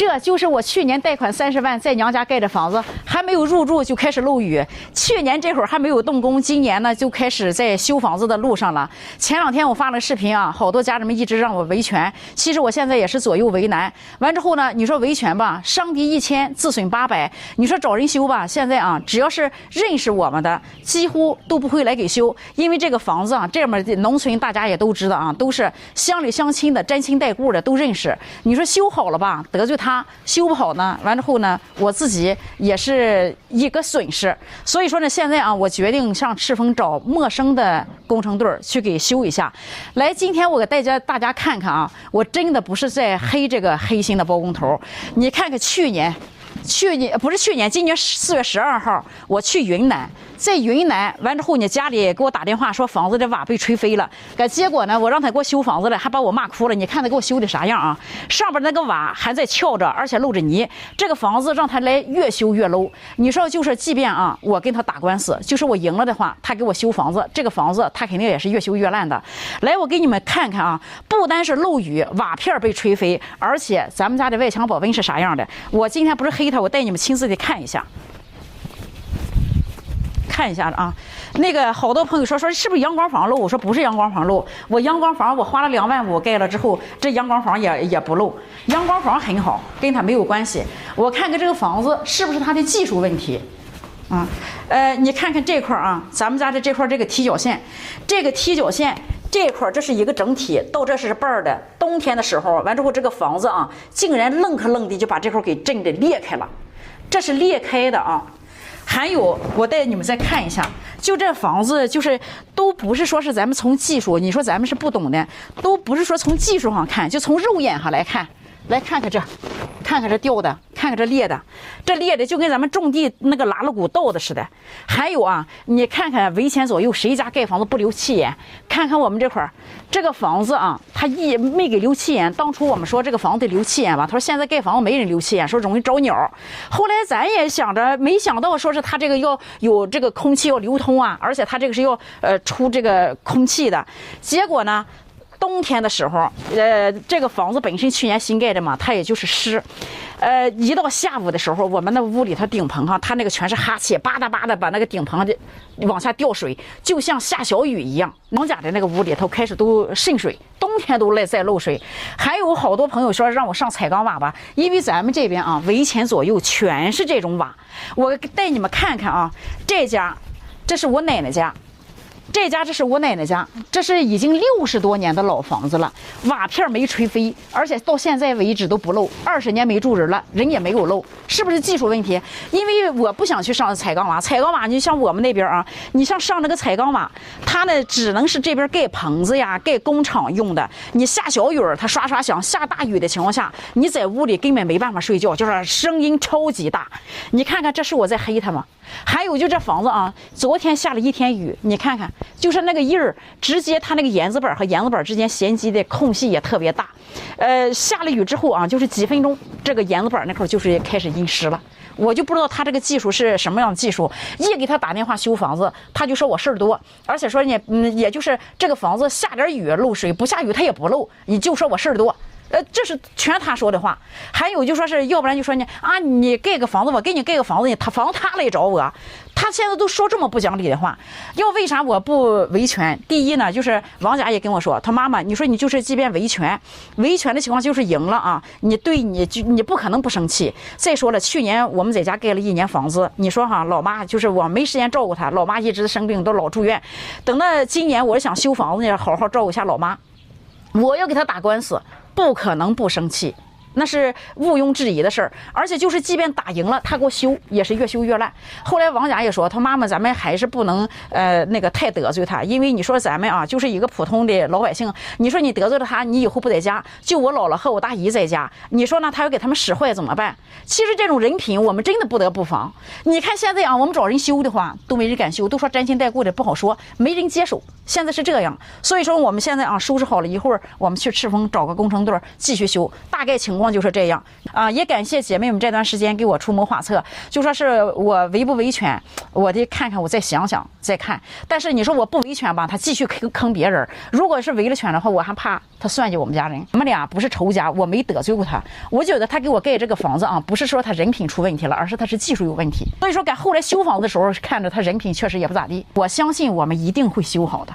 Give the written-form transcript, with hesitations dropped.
这就是我去年贷款30万在娘家盖的房子，还没有入住就开始漏雨。去年这会儿还没有动工，今年呢就开始在修房子的路上了。前2天我发了视频啊，好多家人们一直让我维权，其实我现在也是左右为难。完之后呢，你说维权吧，伤敌1000，自损800。你说找人修吧，现在啊，只要是认识我们的，几乎都不会来给修，因为这个房子啊，这么的农村大家也都知道啊，都是乡里乡亲的，沾亲带故的都认识。你说修好了吧，得罪他；修不好呢，完之后呢，我自己也是一个损失。所以说呢，现在啊，我决定上赤峰找陌生的工程队去给修一下。来，今天我给大家看看啊，我真的不是在黑这个黑心的包工头。你看看去年不是去年，今年4月12号，我去云南，在云南完之后呢，家里给我打电话说房子的瓦被吹飞了，结果呢，我让他给我修房子了，还把我骂哭了。你看他给我修的啥样啊？上边那个瓦还在翘着，而且漏着泥。这个房子让他来越修越 low。你说就是，即便啊，我跟他打官司，就是我赢了的话，他给我修房子，这个房子他肯定也是越修越烂的。来，我给你们看看啊，不单是漏雨，瓦片被吹飞，而且咱们家的外墙保温是啥样的？我今天不是黑他，我带你们亲自的看一下。看一下啊，那个好多朋友说是不是阳光房漏？我说不是阳光房漏，我阳光房我花了2万5盖了之后，这阳光房也不漏，阳光房很好，跟它没有关系。我看看这个房子是不是它的技术问题啊？你看看这块啊，咱们家的这块这个踢脚线，这个踢脚线这块这是一个整体，到这是瓣的。冬天的时候完之后，这个房子啊，竟然愣克愣的就把这块给震的裂开了，这是裂开的啊。还有，我带你们再看一下，就这房子就是都不是说是咱们从技术，你说咱们是不懂的，都不是说从技术上看，就从肉眼上来看，来看看这，看看这掉的，看看这裂的，这裂的就跟咱们种地那个拉了股倒的似的。还有啊，你看看围前左右谁家盖房子不留气眼？看看我们这块儿，这个房子啊，他没给留气眼。当初我们说这个房子得留气眼吧，他说现在盖房子没人留气眼，说容易招鸟。后来咱也想着，没想到说是他这个要有这个空气要流通啊，而且他这个是要出这个空气的。结果呢，冬天的时候，这个房子本身去年新盖的嘛，它也就是湿。一到下午的时候，我们那屋里头顶棚哈，它那个全是哈气，吧嗒吧嗒把那个顶棚的往下掉水，就像下小雨一样。农家的那个屋里头开始都渗水，冬天都在漏水。还有好多朋友说让我上彩钢瓦吧，因为咱们这边啊，围前左右全是这种瓦。我带你们看看啊，这家，这是我奶奶家。这是我奶奶家，这是已经60多年的老房子了，瓦片没吹飞，而且到现在为止都不漏，20年没住人了，人也没有漏，是不是技术问题？因为我不想去上彩钢瓦，彩钢瓦你像我们那边啊，你像上那个彩钢瓦，它呢只能是这边盖棚子呀、盖工厂用的。你下小雨它刷刷响，下大雨的情况下，你在屋里根本没办法睡觉，就是声音超级大。你看看，这是我在黑它吗？还有就这房子啊，昨天下了1天雨，你看看，就是那个印儿，直接它那个檐子板和檐子板之间衔接的空隙也特别大。下了雨之后啊，就是几分钟，这个檐子板那块就是开始阴湿了。我就不知道他这个技术是什么样的技术，一给他打电话修房子，他就说我事儿多，而且说呢，也就是这个房子下点雨漏水，不下雨他也不漏，你就说我事儿多。这是全他说的话。还有就说是要不然就说呢啊，你盖个房子，我给你盖个房子，他房塌了也找我。他现在都说这么不讲理的话，要为啥我不维权？第一呢，就是王甲也跟我说，他妈妈，你说你就是即便维权的情况就是赢了啊，你不可能不生气。再说了，去年我们在家盖了1年房子，你说哈，老妈就是我没时间照顾她，老妈一直生病都老住院。等到今年我是想修房子呢，好好照顾一下老妈，我要给她打官司，不可能不生气。那是毋庸置疑的事儿，而且就是即便打赢了，他给我修也是越修越烂。后来王甲也说，他妈妈咱们还是不能那个太得罪他，因为你说咱们啊就是一个普通的老百姓，你说你得罪了他，你以后不在家，就我姥姥和我大姨在家，你说呢？他要给他们使坏怎么办？其实这种人品我们真的不得不防。你看现在啊，我们找人修的话都没人敢修，都说沾亲带故的不好说，没人接手。现在是这样，所以说我们现在啊收拾好了，一会儿我们去赤峰找个工程队继续修，大概情况况就是这样啊。也感谢姐妹们这段时间给我出谋划策，就说是我维不维权，我得看看，我再想想再看。但是你说我不维权吧，他继续坑别人；如果是维了权的话，我还怕他算计我们家人。我们俩不是仇家，我没得罪过他。我觉得他给我盖这个房子啊，不是说他人品出问题了，而是他是技术有问题。所以说，赶后来修房子的时候，看着他人品确实也不咋地。我相信我们一定会修好的。